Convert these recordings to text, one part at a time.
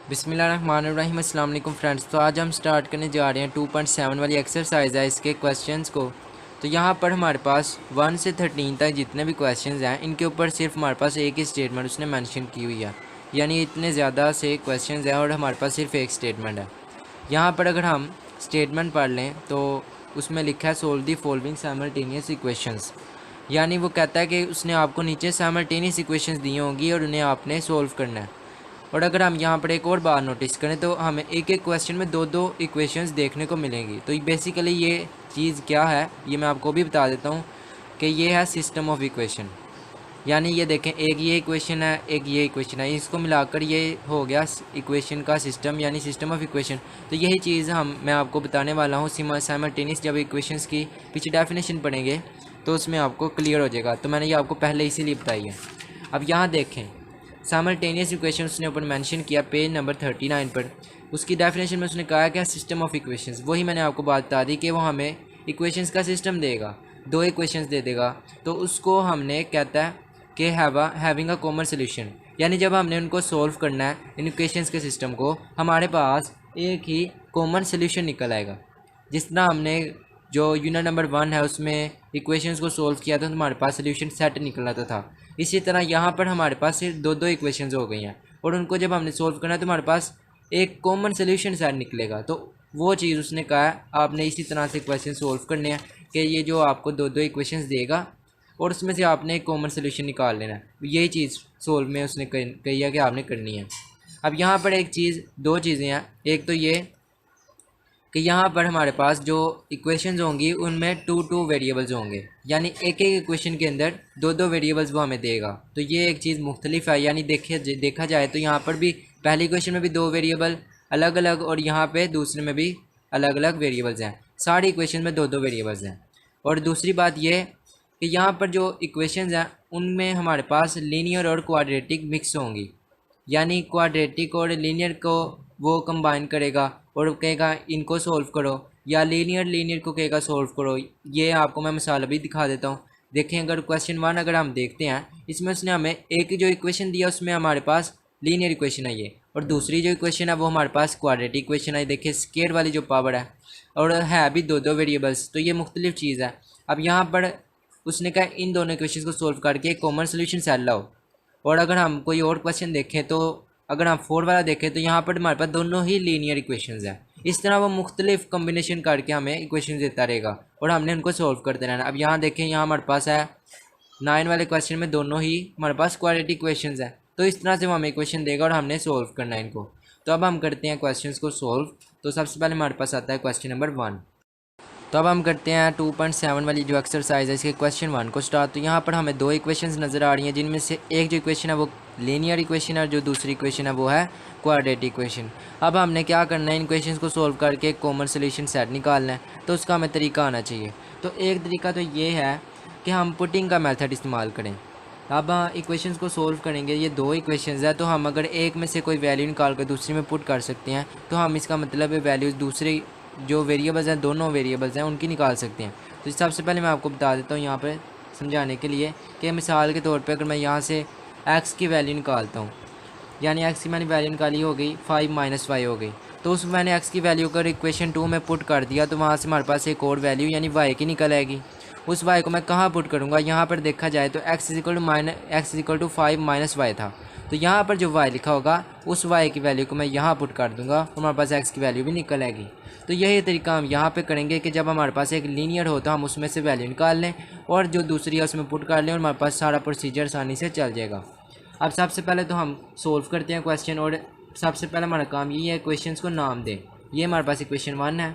बिस्मिल्लाहिर्रहमानिर्रहीम। अस्सलाम वालेकुम फ्रेंड्स। तो आज हम स्टार्ट करने जा रहे हैं 2.7 वाली एक्सरसाइज है इसके क्वेश्चंस को। तो यहाँ पर हमारे पास 1 से 13 तक जितने भी क्वेश्चंस हैं इनके ऊपर सिर्फ हमारे पास एक ही स्टेटमेंट उसने मेंशन की हुई है, यानी इतने ज़्यादा से क्वेश्चंस हैं और हमारे पास सिर्फ एक स्टेटमेंट है। यहाँ पर अगर हम स्टेटमेंट पढ़ लें तो उसमें लिखा है solve the following simultaneous equations, यानी वो कहता है कि उसने आपको नीचे साइमल्टेनियस इक्वेशंस दी होंगी और उन्हें आपने सोल्व करना है। और अगर हम यहाँ पर एक और बात नोटिस करें तो हमें एक एक क्वेश्चन में दो दो इक्वेशंस देखने को मिलेंगी। तो बेसिकली ये चीज़ क्या है ये मैं आपको भी बता देता हूँ कि ये है सिस्टम ऑफ इक्वेशन। यानी ये देखें, एक ये इक्वेशन है, एक ये इक्वेशन है, इसको मिलाकर ये हो गया इक्वेशन का सिस्टम, यानी सिस्टम ऑफ इक्वेशन। तो यही चीज़ मैं आपको बताने वाला हूँ साइमल्टेनियस। जब इक्वेशंस की पीछे डेफिनेशन पढ़ेंगे तो उसमें आपको क्लियर हो जाएगा। तो मैंने ये आपको पहले इसीलिए बताई है। अब यहाँ देखें, साइमल्टेनियस इक्वेशन उसने ऊपर मेंशन किया पेज नंबर 39 पर। उसकी डेफिनेशन में उसने कहा कि सिस्टम ऑफ इक्वेशंस, वही मैंने आपको बात बता दी कि वो हमें इक्वेशंस का सिस्टम देगा, दो इक्वेशंस दे देगा। तो उसको हमने कहता है कि हैविंग अ कॉमन सोल्यूशन, यानी जब हमने उनको सॉल्व करना है इन इक्वेशंस के सिस्टम को, हमारे पास एक ही कॉमन सोल्यूशन निकल आएगा। जिस तरह हमने जो यूनिट नंबर 1 है उसमें इक्वेशंस को सॉल्व किया था तो हमारे पास सोल्यूशन सेट निकल आता था। इसी तरह यहाँ पर हमारे पास सिर्फ दो दो इक्वेशंस हो गई हैं और उनको जब हमने सॉल्व करना है तो हमारे पास एक कॉमन सोल्यूशन सेट निकलेगा। तो वो चीज़ उसने कहा है आपने इसी तरह से इक्वेशन सॉल्व करने हैं कि ये जो आपको दो दो इक्वेशंस देगा और उसमें से आपने एक कॉमन सोल्यूशन निकाल लेना है। यही चीज़ सोल्व में उसने कही है कि आपने करनी है। अब यहाँ पर एक चीज़, दो चीज़ें हैं। एक तो ये कि यहाँ पर हमारे पास जो इक्वेशंस होंगी उनमें टू वेरिएबल्स होंगे, यानी एक एक इक्वेशन के अंदर दो दो वेरिएबल्स वो हमें देगा। तो ये एक चीज़ मुख्तलिफ है, यानी देखा जाए तो यहाँ पर भी पहली इक्वेशन में भी दो वेरिएबल अलग अलग और यहाँ पे दूसरे में भी अलग अलग वेरिएबल्स हैं। सारी इक्वेशन में दो दो वेरिएबल्स हैं। और दूसरी बात यह कि यहाँ पर जो इक्वेशंस हैं उनमें हमारे पास लीनियर और क्वाड्रेटिक मिक्स होंगी, यानी क्वाड्रेटिक और लीनियर को वो कंबाइन करेगा और कहेगा इनको सॉल्व करो, या लीनियर को कहेगा सॉल्व करो। ये आपको मैं मिसाल अभी दिखा देता हूँ। देखें, अगर क्वेश्चन 1 अगर हम देखते हैं, इसमें उसने हमें एक जो इक्वेशन दिया उसमें हमारे पास लीनियर इक्वेशन है ये, और दूसरी जो इक्वेशन है वो हमारे पास क्वाड्रेटिक इक्वेशन है। देखिए स्क्वायर वाली जो पावर है, और है भी दो दो वेरिएबल्स। तो ये मुख्तलिफ चीज़ है। अब यहाँ पर उसने कहा इन दोनों इक्वेशन को सॉल्व करके एक कॉमन सोल्यूशन सेट लाओ। और अगर हम कोई और क्वेश्चन देखें तो अगर हम 4 वाला देखें तो यहाँ पर हमारे पास दोनों ही लीनियर इक्वेशंस हैं। इस तरह वो मुख्तलिफ कम्बिनेशन करके हमें इक्वेशन देता रहेगा और हमने उनको सॉल्व करते रहना। अब यहाँ देखें, यहाँ हमारे पास है 9 वाले क्वेश्चन में दोनों ही हमारे पास क्वाड्रेटिक इक्वेशंस हैं। तो इस तरह से वो हमें इक्वेशन देगा और हमने सॉल्व करना है इनको। तो अब हम करते हैं क्वेश्चन को सॉल्व। तो सबसे पहले हमारे पास आता है क्वेश्चन नंबर 1। तो अब हम करते हैं 2.7 वाली जो एक्सरसाइज है इसके क्वेश्चन 1 को स्टार्ट। तो यहाँ पर हमें दो इक्वेशंस नज़र आ रही हैं, जिनमें से एक जो इक्वेशन है वो लीनियर इक्वेशन है और जो दूसरी इक्वेशन है वो है क्वाड्रेटिक इक्वेशन। अब हमने क्या करना है, इन इक्वेशंस को सॉल्व करके एक कॉमन सोल्यूशन सेट निकालना है। तो उसका हमें तरीका आना चाहिए। तो एक तरीका तो ये है कि हम पुटिंग का मेथड इस्तेमाल करें। अब इक्वेशंस को सॉल्व करेंगे, ये दो इक्वेशंस है, तो हम अगर एक में से कोई वैल्यू निकाल कर दूसरी में पुट कर सकते हैं तो हम इसका मतलब वैल्यूज़ दूसरे जो वेरिएबल्स हैं, दोनों वेरिएबल्स हैं, उनकी निकाल सकते हैं। तो सबसे पहले मैं आपको बता देता हूँ यहाँ पर समझाने के लिए कि मिसाल के तौर पे अगर मैं यहाँ से x की वैल्यू निकालता हूँ, यानी x की मैंने वैल्यू निकाली हो गई 5 - y हो गई। तो उस मैंने x की वैल्यू अगर इक्वेशन 2 में पुट कर दिया तो वहाँ से हमारे पास एक और वैल्यू यानी y की निकल आएगी। उस y को मैं कहाँ पुट करूँगा, यहाँ पर देखा जाए तो x = 5 - y था। तो यहाँ पर जो y लिखा होगा उस y की वैल्यू को मैं यहाँ पुट कर दूँगा, हमारे पास x की वैल्यू भी निकल आएगी। तो यही तरीका हम यहाँ पे करेंगे कि जब हमारे पास एक लीनियर हो तो हम उसमें से वैल्यू निकाल लें और जो दूसरी है उसमें पुट कर लें और हमारे पास सारा प्रोसीजर आसानी से चल जाएगा। अब सबसे पहले तो हम सोल्व करते हैं क्वेश्चन, और सबसे पहले हमारा काम यही है क्वेश्चंस को नाम दें। ये हमारे पास इक्वेशन 1 है,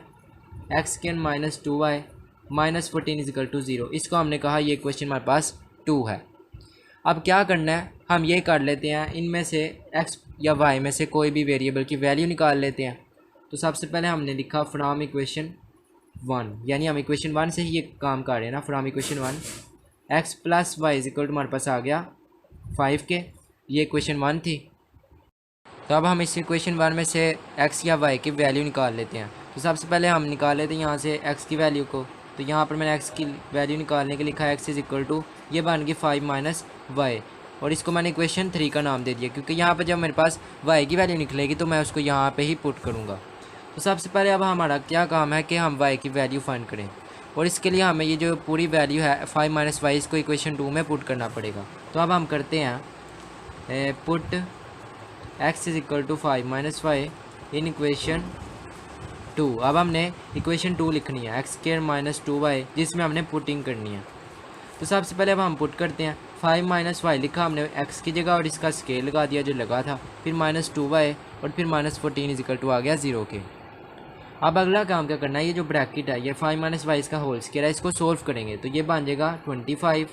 x² - 2y - 14 = 0। इसको हमने कहा ये इक्वेशन हमारे पास 2 है। अब क्या करना है, हम ये कर लेते हैं, इनमें से x या y में से कोई भी वेरिएबल की वैल्यू निकाल लेते हैं। तो सबसे पहले हमने लिखा फ्रॉम इक्वेशन 1, यानी हम इक्वेशन 1 से ही ये काम कर रहे हैं ना। फ्रॉम इक्वेशन 1 x + y = हमारे पास आ गया 5 के, ये इक्वेशन 1 थी। तो अब हम इस इक्वेशन 1 में से x या y की वैल्यू निकाल लेते हैं। तो सबसे पहले हम निकाल लेते हैं यहाँ से x की वैल्यू को। तो यहाँ पर मैंने x की वैल्यू निकालने के लिखा है x = ये बन गई 5 - y, और इसको मैंने इक्वेशन 3 का नाम दे दिया, क्योंकि यहाँ पर जब मेरे पास y की वैल्यू निकलेगी तो मैं उसको यहाँ पे ही पुट करूँगा। तो सबसे पहले अब हमारा क्या काम है कि हम y की वैल्यू फाइंड करें, और इसके लिए हमें ये जो पूरी वैल्यू है 5 माइनस वाई इसको इक्वेशन 2 में पुट करना पड़ेगा। तो अब हम करते हैं put x is equal to 5 minus y in equation 2। अब हमने इक्वेशन 2 लिखनी है एक्स स्क्वायर माइनस 2y, जिसमें हमने पुटिंग करनी है। तो सबसे पहले अब हम पुट करते हैं 5 माइनस वाई लिखा हमने x की जगह और इसका स्केल लगा दिया जो लगा था, फिर माइनस 2y और फिर माइनस 14 इज इक्वल टू आ गया 0 के। अब अगला काम क्या करना है, ये जो ब्रैकेट है ये 5 माइनस वाई इसका होल स्क्वायर है, इसको सोल्व करेंगे तो ये बन जाएगा 25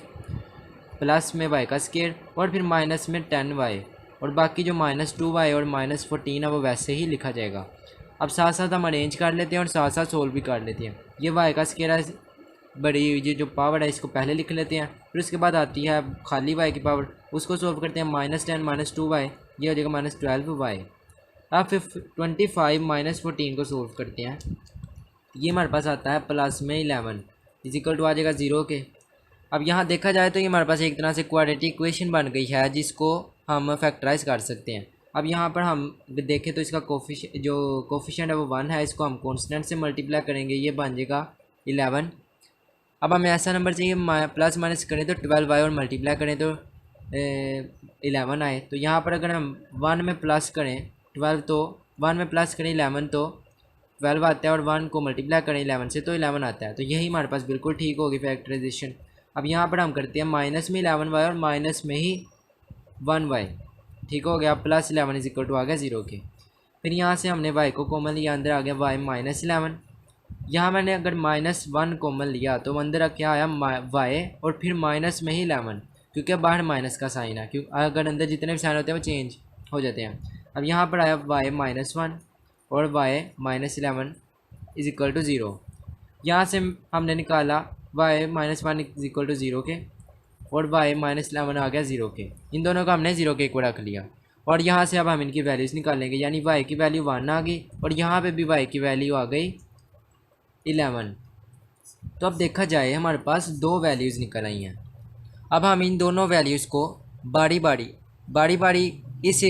प्लस में y का स्क्वायर और फिर माइनस में 10y और बाकी जो माइनस 2y और माइनस 14 है वो वैसे ही लिखा जाएगा। अब साथ साथ हम अरेंज कर लेते हैं और साथ साथ सोल्व भी कर लेते हैं। ये y का स्क्वायर है, बड़ी ये जो पावर है इसको पहले लिख लेते हैं, फिर उसके बाद आती है खाली y की पावर, उसको सोल्व करते हैं माइनस 10 माइनस 2y, ये हो जाएगा माइनस 12y। अब फिर 25 माइनस 14 को सोल्व करते हैं, ये हमारे पास आता है प्लस में 11 इज इक्वल टू आ जाएगा 0 के। अब यहाँ देखा जाए तो ये हमारे पास एक तरह से क्वाड्रेटिक इक्वेशन बन गई है जिसको हम फैक्टराइज कर सकते हैं। अब यहाँ पर हम देखें तो इसका कोफिशिएंट है वो 1 है, इसको हम कांस्टेंट से मल्टीप्लाई करेंगे, ये बन जाएगा 11। अब हमें ऐसा नंबर चाहिए प्लस माइनस करें तो 12y और मल्टीप्लाई करें तो 11 आए। तो यहाँ पर अगर हम 1 में प्लस करें 12 तो 1 में प्लस करें 11 तो 12 आता है और 1 को मल्टीप्लाई करें 11 से तो 11 आता है। तो यही हमारे पास बिल्कुल ठीक होगी फैक्टराइजेशन। अब यहाँ पर हम करते हैं माइनस में 11y और माइनस में ही 1y, ठीक हो गया। प्लस 11 इज इक्वल टू आ गया 0 के। फिर यहाँ से हमने y को कॉमन लिया, अंदर आ गया y माइनस 11। यहाँ मैंने अगर माइनस 1 कॉमन लिया तो अंदर क्या आया y और फिर माइनस में ही 11, क्योंकि बाहर माइनस का साइन है, क्योंकि अगर अंदर जितने भी साइन होते हैं वो चेंज हो जाते हैं। अब यहाँ पर आया y माइनस 1 और y minus 11 is equal to 0। यहाँ से हमने निकाला y minus 1 is equal to 0 के और y माइनस 11 आ गया 0 के। इन दोनों का हमने 0 के एक रख लिया और यहाँ से अब हम इनकी वैल्यूज़ निकालेंगे, यानी y की वैल्यू 1 आ गई और यहाँ पे भी y की वैल्यू आ गई 11। तो अब देखा जाए हमारे पास दो वैल्यूज़ निकल आई हैं। अब हम इन दोनों वैल्यूज़ को बारी बारी इस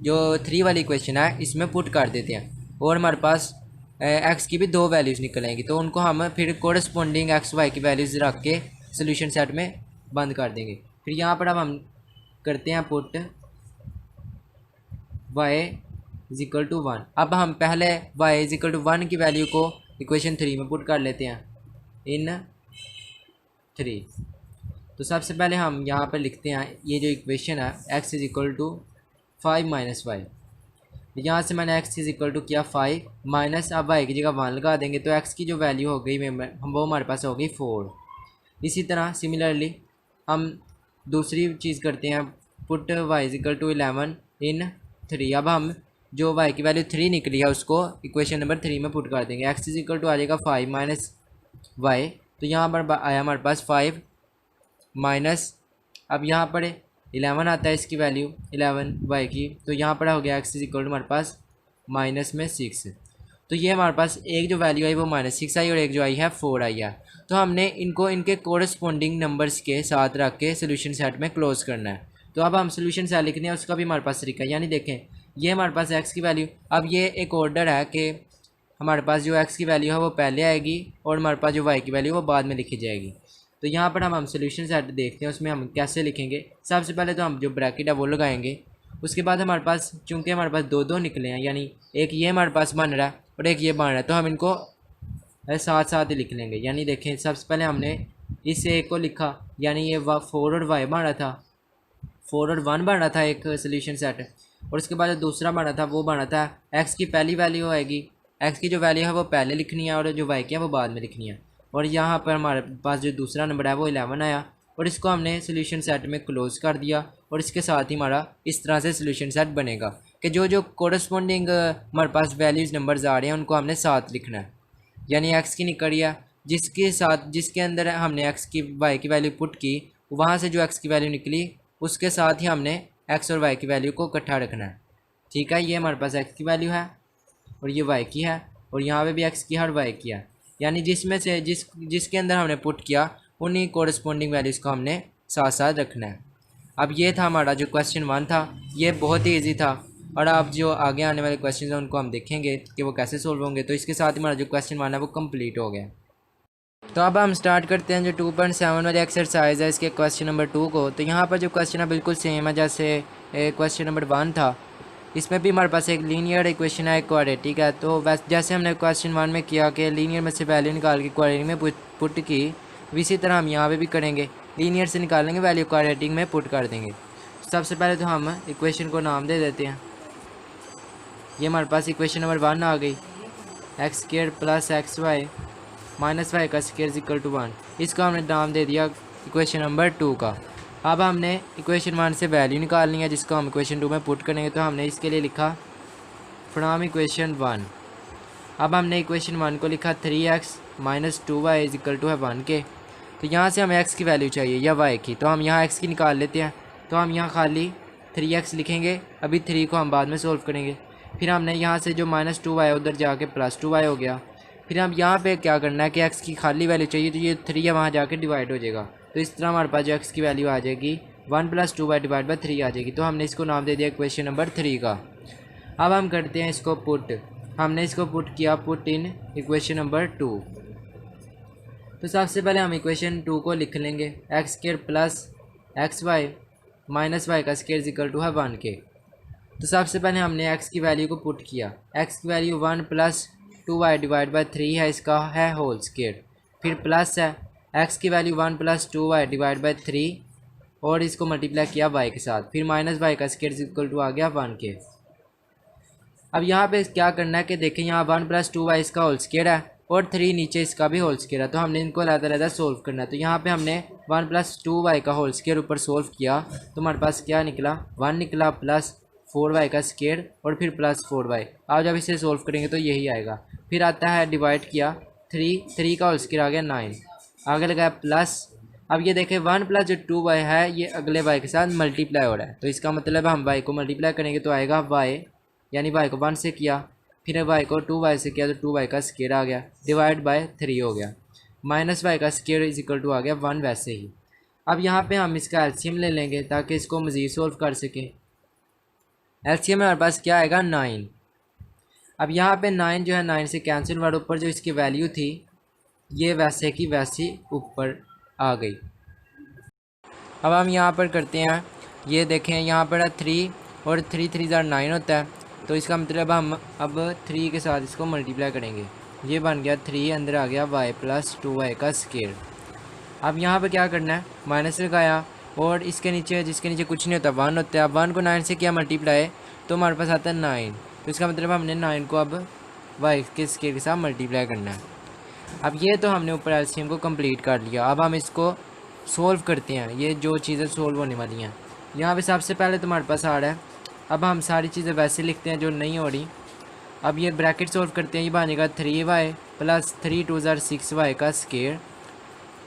जो 3 वाली क्वेश्चन है इसमें पुट कर देते हैं और हमारे पास x की भी दो वैल्यूज़ निकल आएंगी, तो उनको हम फिर कोरस्पॉन्डिंग x y की वैल्यूज़ रख के सोल्यूशन सेट में बंद कर देंगे। फिर यहाँ पर अब हम करते हैं put y is equal to 1। अब हम पहले y इज इक्वल टू 1 की वैल्यू को इक्वेशन 3 में पुट कर लेते हैं इन 3। तो सबसे पहले हम यहाँ पर लिखते हैं ये जो इक्वेशन है x is equal to 5 minus y. यहाँ से मैंने x इज इक्वल टू किया 5 माइनस, अब y की जगह 1 लगा देंगे तो x की जो वैल्यू हो गई वो हमारे पास हो गई 4। इसी तरह सिमिलरली हम दूसरी चीज़ करते हैं put y is equal to 11 in 3। अब हम जो y की वैल्यू 3 निकली है उसको इक्वेशन नंबर 3 में पुट कर देंगे, x इज इक्वल टू आ जाएगा 5 माइनस वाई। तो यहाँ पर आया हमारे पास 5 माइनस, अब यहाँ पर 11 आता है इसकी वैल्यू 11 y की, तो यहाँ पर हो गया x इज इक्वल टू हमारे पास माइनस में 6। तो ये हमारे पास एक जो वैल्यू आई वो -6 आई और एक जो आई है 4 आई है। तो हमने इनको इनके कोरस्पॉन्डिंग नंबर्स के साथ रख के सोल्यूशन सेट में क्लोज करना है। तो अब हम सोल्यूशन सेट लिखने हैं उसका भी हमारे पास तरीका है, यानी देखें ये हमारे पास x की वैल्यू, अब ये एक ऑर्डर है कि हमारे पास जो x की वैल्यू है वो पहले आएगी और हमारे पास जो y की वैल्यू वो बाद में लिखी जाएगी। तो यहाँ पर हम सोल्यूशन सेट देखते हैं उसमें हम कैसे लिखेंगे। सबसे पहले तो हम जो ब्रैकेट है वो लगाएंगे, उसके बाद हमारे पास चूँकि हमारे पास दो निकले हैं, यानी एक ये हमारे पास बन रहा है और एक ये बन रहा है, तो हम इनको साथ साथ ही लिख लेंगे। यानी देखें सबसे पहले हमने इस एक को लिखा, यानी ये 4 और y बन रहा था, 4 और 1 बन रहा था एक सोल्यूशन सेट, और उसके बाद जो दूसरा बना था वो बना था x की पहली वैल्यू आएगी, x की जो वैल्यू है वो पहले लिखनी है और जो y की है वो बाद में लिखनी है। और यहाँ पर हमारे पास जो दूसरा नंबर है वो 11 आया और इसको हमने सोल्यूशन सेट में क्लोज कर दिया और इसके साथ ही हमारा इस तरह से सोल्यूशन सेट बनेगा कि जो जो कोरस्पॉन्डिंग हमारे पास वैल्यूज़ नंबर्स आ रहे हैं उनको हमने साथ लिखना है। यानी x की निकल है जिसके साथ जिसके अंदर हमने x की y की वैल्यू पुट की, वहाँ से जो x की वैल्यू निकली उसके साथ ही हमने x और y की वैल्यू को इकट्ठा रखना है। ठीक है, ये हमारे पास x की वैल्यू है और ये y की है और यहाँ पे भी x की है और y की है, यानी जिसमें से जिसके अंदर हमने पुट किया उन्हीं कोरस्पॉन्डिंग वैल्यूज़ को हमने साथ साथ रखना है। अब ये था हमारा जो क्वेश्चन 1 था, ये बहुत ही ईजी था। और अब जो आगे आने वाले क्वेश्चन हैं उनको हम देखेंगे कि वो कैसे सोल्व होंगे। तो इसके साथ ही हमारा जो क्वेश्चन 1 है वो कंप्लीट हो गया। तो अब हम स्टार्ट करते हैं जो 2.7 वाली एक्सरसाइज है इसके क्वेश्चन नंबर 2 को। तो यहाँ पर जो क्वेश्चन है बिल्कुल सेम है जैसे क्वेश्चन नंबर 1 था। इसमें भी हमारे पास एक लीनियर इक्वेशन है, एक क्वाड्रेटिक है। तो वैसे जैसे हमने क्वेश्चन 1 में किया कि लीनियर में से वैल्यू निकाल के क्वाड्रेटिक में पुट की, इसी तरह हम यहाँ पे भी करेंगे। लीनियर से निकालेंगे वैल्यू, क्वाड्रेटिक में पुट कर देंगे। सबसे पहले तो हम इक्वेशन को नाम दे देते हैं। ये हमारे पास इक्वेशन नंबर 1 आ गई, x square plus x y minus y का स्क्वायर इक्वल टू 1। इसका हमने नाम दे दिया इक्वेशन नंबर 2 का। अब हमने इक्वेशन 1 से वैल्यू निकालनी है जिसको हम इक्वेशन 2 में पुट करेंगे। तो हमने इसके लिए लिखा फ्रॉम इक्वेशन 1। अब हमने इक्वेशन 1 को लिखा 3x minus 2y is equal to है 1 के। तो यहाँ से हमें x की वैल्यू चाहिए या y की, तो हम यहाँ x की निकाल लेते हैं। तो हम यहाँ खाली 3x लिखेंगे, अभी 3 को हम बाद में सोल्व करेंगे। फिर हमने यहाँ से जो माइनस 2y उधर जाके प्लस 2y हो गया। फिर हम यहाँ पे क्या करना है कि x की खाली वैल्यू चाहिए, तो ये 3 है वहाँ जाके डिवाइड हो जाएगा। तो इस तरह हमारे पास जो x की वैल्यू आ जाएगी 1 + 2y डिवाइड बाई 3 आ जाएगी। तो हमने इसको नाम दे दिया इक्वेशन नंबर 3 का। अब हम करते हैं इसको पुट। हमने इसको पुट किया, पुट इन इक्वेशन नंबर 2। तो सबसे पहले हम इक्वेशन 2 को लिख लेंगे, x square plus x y minus y का स्क्वायर इक्वल टू है 1 के। तो सबसे पहले हमने x की वैल्यू को पुट किया। x की वैल्यू 1 + 2y डिवाइड बाई 3 है, इसका है होल स्क्वायर। फिर प्लस है x की वैल्यू 1 + 2y डिवाइड बाई 3 और इसको मल्टीप्लाई किया y के साथ। फिर माइनस वाई का स्क्वायर इक्वल टू आ गया 1 के। अब यहाँ पे क्या करना है कि देखें यहाँ 1 + 2y इसका होल स्क्वायर है और 3 नीचे इसका भी होल स्क्वायर है। तो हमने इनको अलग-अलग सोल्व करना है। तो यहाँ पे हमने 1 + 2y का होल स्क्वायर ऊपर सोल्व किया तो हमारे पास क्या निकला, 1 निकला प्लस 4y का स्क्वायर और फिर प्लस 4y। अब जब इसे सोल्व करेंगे तो यही आएगा। फिर आता है डिवाइड किया, 3 का होल स्क्वायर आ गया 9, आगे लगाया प्लस। अब ये देखें 1 + जो 2y है ये अगले y के साथ मल्टीप्लाई हो रहा है। तो इसका मतलब हम y को मल्टीप्लाई करेंगे तो आएगा y, यानी y को 1 से किया, फिर y को 2y से किया तो 2y का स्क्वायर आ गया डिवाइड बाय 3 हो गया, माइनस y का स्क्वायर इज इक्वल टू आ गया 1 वैसे ही। अब यहाँ पे हम इसका एलसीएम ले लेंगे ताकि इसको मज़ीद सोल्व कर सकें। एलसीएम में हमारे पास क्या आएगा 9। अब यहाँ पे 9 जो है 9 से कैंसिल हुआ, ऊपर जो इसकी वैल्यू थी ये वैसे की वैसी ऊपर आ गई। अब हम यहाँ पर करते हैं, ये देखें यहाँ पर 3 और 3 3 9 होता है। तो इसका मतलब हम अब 3 के साथ इसको मल्टीप्लाई करेंगे। ये बन गया 3, अंदर आ गया y + 2y का स्क्वायर। अब यहाँ पे क्या करना है, माइनस लगाया और इसके नीचे जिसके नीचे कुछ नहीं होता 1 होता है। अब 1 को 9 से किया मल्टीप्लाई तो हमारे पास आता है 9। तो इसका मतलब हमने 9 को अब y के स्क्वायर के साथ मल्टीप्लाई करना है। अब ये तो हमने ऊपर एलसीएम को कंप्लीट कर लिया। अब हम इसको सोल्व करते हैं, ये जो चीज़ें सोल्व होने वाली हैं। यहाँ पे सबसे पहले तो हमारे पास आ रहा है। अब हम सारी चीज़ें वैसे लिखते हैं जो नहीं हो रही। अब ये ब्रैकेट सोल्व करते हैं, ये बनेगा 3y + 3 2 6y का स्क्वायर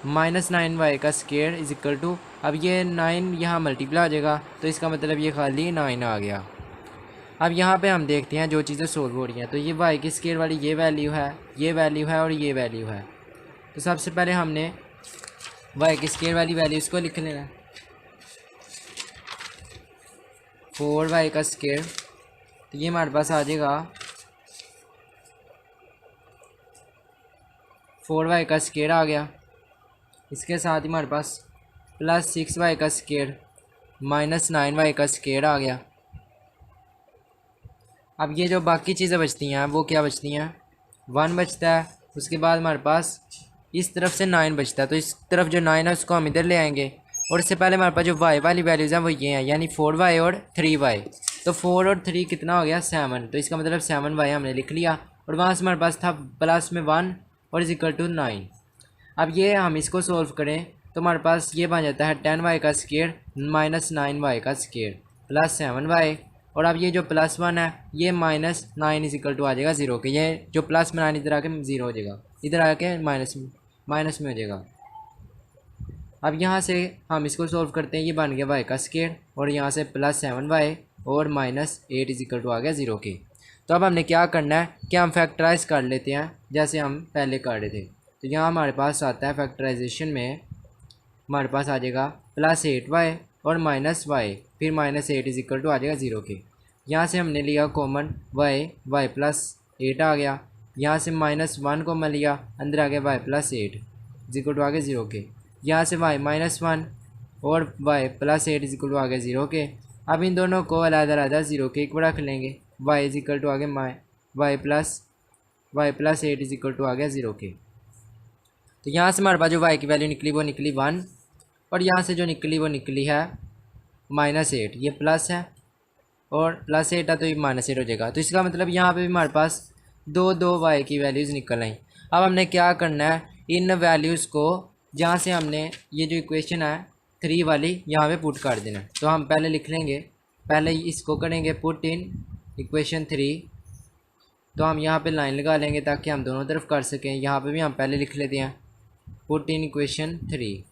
माइनस 9y का स्क्वायर इज इक्वल टू, अब ये 9 यहाँ मल्टीप्लाई हो जाएगा तो इसका मतलब ये खाली 9 आ गया। अब यहाँ पे हम देखते हैं जो चीज़ें सोल्व हो रही हैं। तो ये y की स्क्वायर वाली ये वैल्यू है, ये वैल्यू है और ये वैल्यू है। तो सबसे पहले हमने y की स्क्वायर वाली वैल्यू इसको लिख लेना है, 4y का स्क्वायर। तो ये हमारे पास आ जाएगा 4y का स्क्वायर आ गया। इसके साथ ही हमारे पास प्लस 6y का स्क्वायर माइनस 9y का स्क्वायर आ गया। अब ये जो बाकी चीज़ें बचती हैं वो क्या बचती हैं, 1 बचता है, उसके बाद हमारे पास इस तरफ से 9 बचता है। तो इस तरफ जो 9 है उसको हम इधर ले आएंगे और इससे पहले हमारे पास जो y वाली वैल्यूज़ हैं वो ये हैं, यानी 4y और 3y। तो 4 और 3 कितना हो गया 7। तो इसका मतलब 7y हमने लिख लिया और वहाँ से हमारे पास था प्लस में 1 और इज इक्वल टू 9। अब ये हम इसको सोल्व करें तो हमारे पास ये बन जाता है 10y का स्क्वायर माइनस 9y का स्क्वायर प्लस 7y। और अब ये जो +1 है ये माइनस 9 इज इक्वल टू आ जाएगा 0 के। ये जो प्लस में 9 इधर आके 0 हो जाएगा, इधर आके माइनस में हो जाएगा। अब यहाँ से हम इसको सोल्व करते हैं, ये बन गया y का स्क्वायर और यहाँ से प्लस 7y और माइनस 8 इज इक्वल टू आ गया 0 के। तो अब हमने क्या करना है कि हम फैक्टराइज कर लेते हैं जैसे हम पहले कर रहे थे। तो यहाँ हमारे पास आता है फैक्टराइजेशन में हमारे पास आ जाएगा प्लस 8y और माइनस वाई, फिर माइनस 8 इज इक्वल टू आ जाएगा 0 के। यहाँ से हमने लिया कॉमन वाई प्लस 8 आ गया। यहाँ से -1 कॉमन लिया, अंदर आ गया y plus 8 is equal to आ गया 0 के। यहाँ से वाई -1 और y plus 8 is equal to आ गया 0 के। अब इन दोनों को अलग-अलग 0 के इक्वल रख लेंगे। वाई इज इक्वल टू आ गया y plus 8 is equal to आ गया 0 के। तो यहाँ से हमारे पास जो वाई की वैल्यू निकली वो निकली 1, और यहाँ से जो निकली वो निकली है -8। ये प्लस है और प्लस 8 है तो ये -8 हो जाएगा। तो इसका मतलब यहाँ पे भी हमारे पास दो वाई की वैल्यूज़ निकल आई। अब हमने क्या करना है, इन वैल्यूज़ को जहाँ से हमने ये जो इक्वेशन है 3 वाली यहाँ पे पुट कर देना है। तो हम पहले लिख लेंगे, पहले इसको करेंगे पुट इन इक्वेशन 3। तो हम यहाँ पे लाइन लगा लेंगे ताकि हम दोनों तरफ कर सकें। यहाँ पे भी हम पहले लिख लेते हैं पुट इन इक्वेशन 3।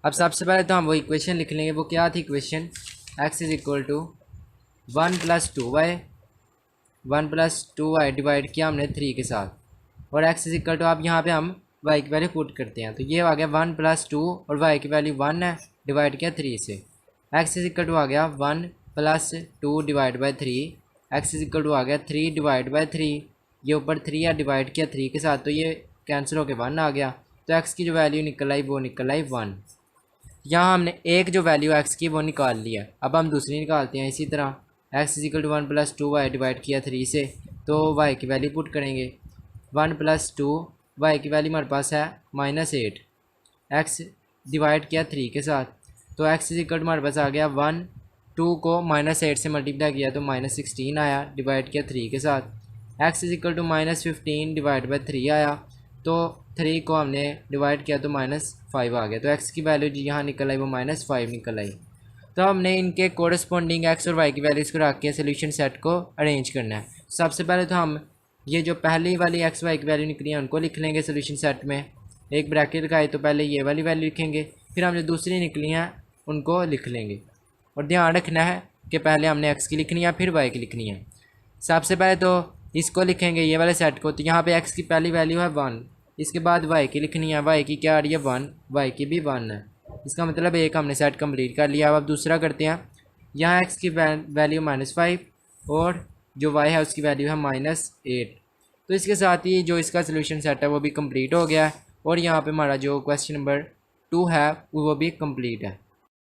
अब सबसे पहले तो हम वो इक्वेशन लिख लेंगे। वो क्या थी equation, x is equal to 1 + 2y divide किया हमने 3 के साथ, और x इज इक्वल टू, अब यहाँ पे हम y की वैल्यू पुट करते हैं। तो ये आ गया 1 + 2 और y की वैल्यू 1 है, डिवाइड किया 3 से। x इज इक्वल टू आ गया 1 + 2 divide by 3, x is equal to आ गया 3 डिवाइड बाई 3। ये ऊपर 3 है, डिवाइड किया 3 के साथ, तो ये कैंसिल होकर 1 आ गया। तो x की जो वैल्यू निकल आई वो निकल आई 1। यहाँ हमने एक जो वैल्यू x की वो निकाल लिया। अब हम दूसरी निकालते हैं इसी तरह। x is equal to 1 + 2y divide किया 3 से, तो y की वैल्यू पुट करेंगे। 1 + 2 y की वैल्यू हमारे पास है -8, x डिवाइड किया 3 के साथ, तो x इज इक्वल टू हमारे पास आ गया 1। 2 को -8 से मल्टीप्लाई किया तो -16 आया, डिवाइड किया 3 के साथ। x is equal to -15 divide by 3 आया, तो 3 को हमने डिवाइड किया तो -5 आ गया। तो x की वैल्यू जी यहाँ निकल आई वो -5 निकल आई। तो हमने इनके कोरस्पॉन्डिंग x और y की वैल्यूज़ को रख के सोल्यूशन सेट को अरेंज करना है। सबसे पहले तो हम ये जो पहली वाली x y की वैल्यू निकली है उनको लिख लेंगे सोल्यूशन सेट में। एक ब्रैकेट लगाए तो पहले ये वाली वैल्यू लिखेंगे, फिर हम जो दूसरी निकली हैं उनको लिख लेंगे। और ध्यान रखना है कि पहले हमने x की लिखनी है फिर y की लिखनी है। सबसे पहले तो इसको लिखेंगे ये वाले सेट को। तो यहाँ पे x की पहली वैल्यू है 1, इसके बाद y की लिखनी है। y की क्या आ रही है 1, y की भी 1 है। इसका मतलब एक हमने सेट कंप्लीट कर लिया। अब दूसरा करते हैं। यहाँ x की वैल्यू -5 और जो y है उसकी वैल्यू है -8। तो इसके साथ ही जो इसका सोल्यूशन सेट है वो भी कंप्लीट हो गया है, और यहाँ पे हमारा जो क्वेश्चन नंबर 2 है वो भी कंप्लीट है।